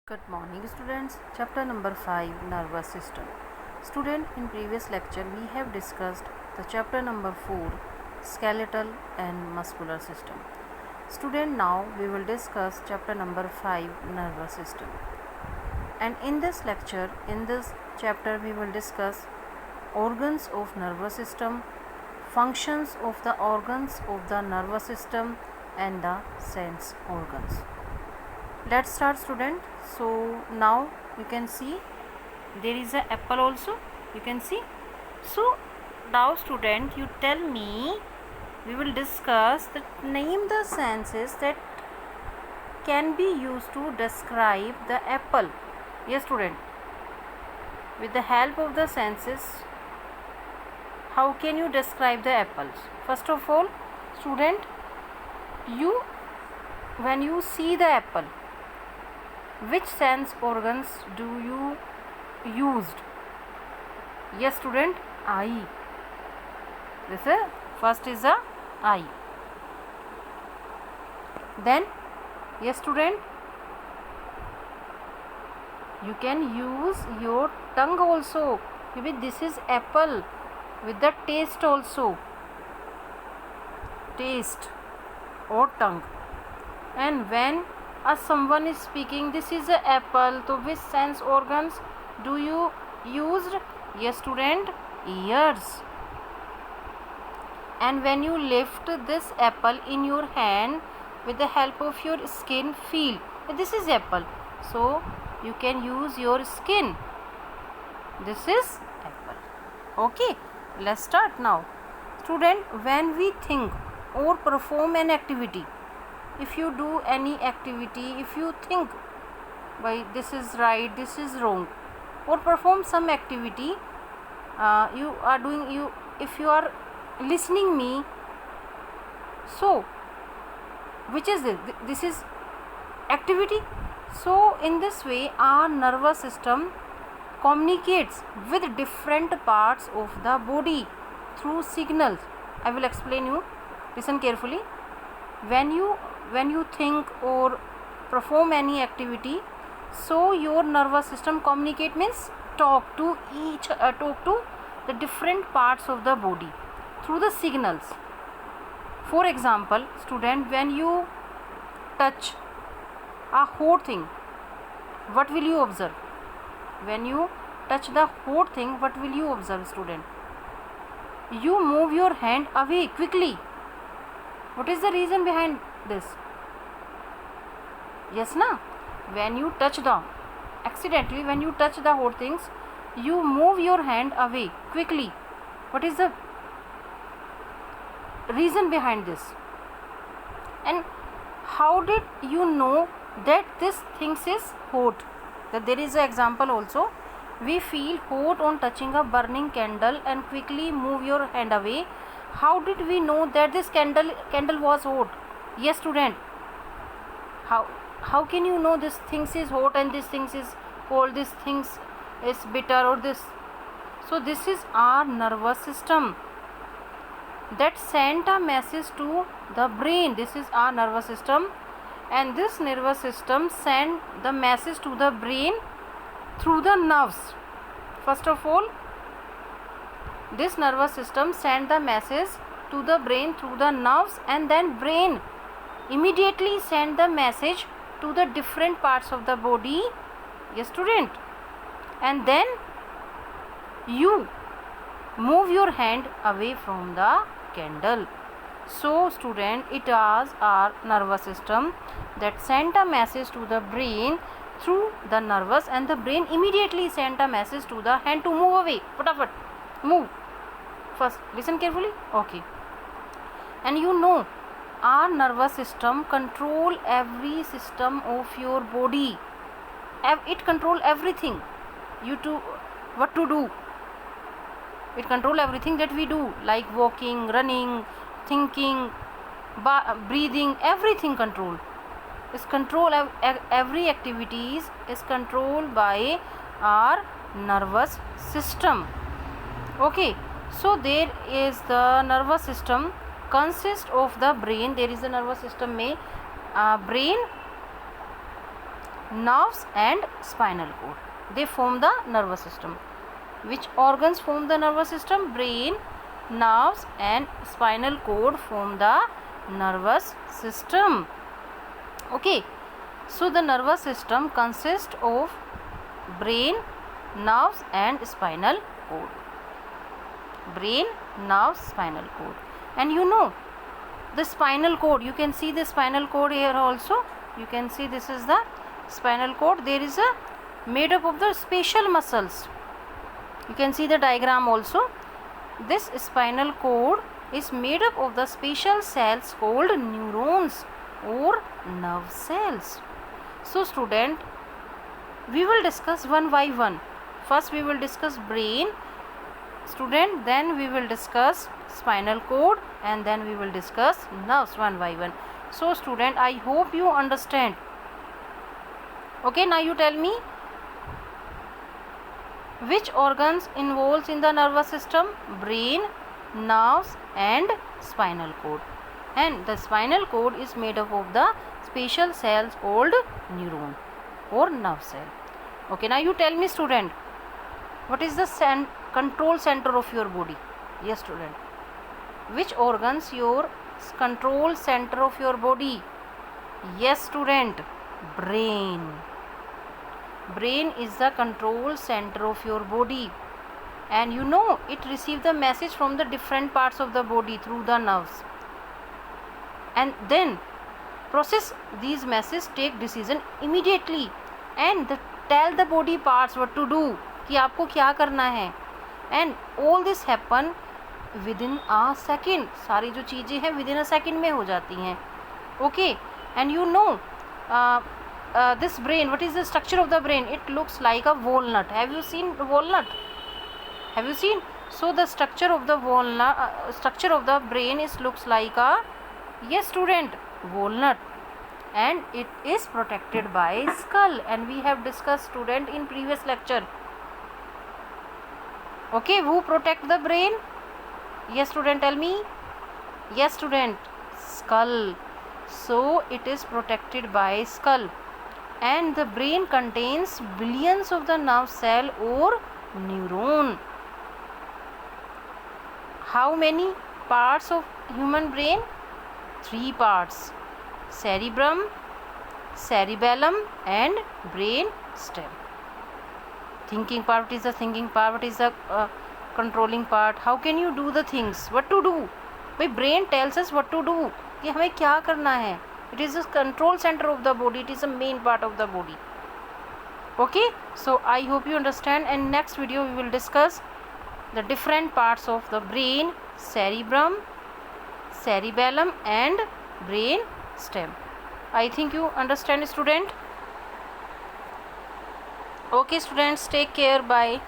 Good morning students. Chapter number 5, Nervous System. Student, in previous lecture we have discussed the chapter number 4, Skeletal and Muscular System. Student, now we will discuss chapter number 5, Nervous System. And in this lecture, in this chapter we will discuss organs of nervous system, functions of the organs of the nervous system and the sense organs. Let's start student. So now you can see there is a apple also, you can see. So now student, you tell me, we will discuss that name the senses that can be used to describe the apple. Yes student, with the help of the senses, how can you describe the apples? First of all student, when you see the apple, which sense organs do you used? Yes student, eye. This is first is the eye. Then yes student, you can use your tongue also. Maybe this is apple with the taste also, taste or tongue. And when someone is speaking, this is an apple, so which sense organs do you used? Yes student, ears. And when you lift this apple in your hand with the help of your skin, feel this is apple, so you can use your skin. This is apple. Okay, let's start now student. When we think or perform an activity, if you do any activity, if you think by this is right, this is wrong, or perform some activity, you are doing, if you are listening me, so which is this is activity. So in this way our nervous system communicates with different parts of the body through signals. I will explain you, listen carefully. When you think or perform any activity, so your nervous system communicate means talk to the different parts of the body through the signals. For example student, when you touch a hot thing, what will you observe? When you touch the hot thing, what will you observe student? You move your hand away quickly. What is the reason behind this? Yes na, when you touch the, accidentally when you touch the hot things, you move your hand away quickly. What is the reason behind this? And how did you know that this things is hot? That there is an example also. We feel hot on touching a burning candle and quickly move your hand away. How did we know that this candle was hot? Yes student, how can you know this things is hot and this things is cold, this things is bitter or this? So this is our nervous system that sent a message to the brain. This is our nervous system, and this nervous system sent the message to the brain through the nerves. First of all, this nervous system sent the message to the brain through the nerves, and then brain immediately sent the message to the different parts of the body. Yes student, and then you move your hand away from the candle. So student, it was our nervous system that sent a message to the brain through the nervous, and the brain immediately sent a message to the hand to move away. Fatafat, move. First listen carefully. Okay, and you know our nervous system control every system of your body. It control everything you to what to do. It control everything that we do, like walking, running, thinking, breathing, everything control. Is control every activities is controlled by our nervous system. Okay, so there is the nervous system consists of the brain. There is a nervous system में brain nerves and spinal cord. They form the nervous system. Which organs form the nervous system? Brain, nerves and spinal cord form the nervous system. Okay, so the nervous system consists of brain, nerves and spinal cord. Brain, nerves, spinal cord. And you know the spinal cord, you can see the spinal cord here also. You can see this is the spinal cord. There is a made up of the special muscles. You can see the diagram also. This spinal cord is made up of the special cells called neurons or nerve cells. So student, we will discuss one by one. First we will discuss brain, student, then we will discuss spinal cord, and then we will discuss nerves one by one. So student, I hope you understand. Okay, now you tell me which organs involved in the nervous system? Brain, nerves and spinal cord. And the spinal cord is made up of the special cells called neuron or nerve cell. Okay, now you tell me student, what is the control center of your body? Yes student. Which organs your control center of your body? Yes student, brain. Brain is the control center of your body, and you know it receives the message from the different parts of the body through the nerves, and then process these messages, take decision immediately and tell the body parts what to do, कि आपको क्या करना है. And all this happen within a second. सारी जो चीज़ें हैं within a second में हो जाती हैं. Okay, and you know this brain, what is the structure of the brain? It looks like a walnut. Have you seen the walnut? Have you seen? So the structure of the walnut, structure of the brain is looks like a, yes student, walnut, and it is protected by skull, and we have discussed student in previous lecture. Okay, who protect the brain? Yes student, tell me. Yes student, skull. So it is protected by skull, and the brain contains billions of the nerve cell or neuron. How many parts of human brain? 3 parts: cerebrum, cerebellum and brain stem. Thinking part is the thinking part, what is the controlling part. How can you do the things? What to do? भाई brain tells us what to do, कि हमें क्या करना है. It is the control center of the body. It is the main part of the body. Okay, so I hope you understand, and next video we will discuss the different parts of the brain: cerebrum, cerebellum and brain stem. I think you understand student. Okay students, take care, bye.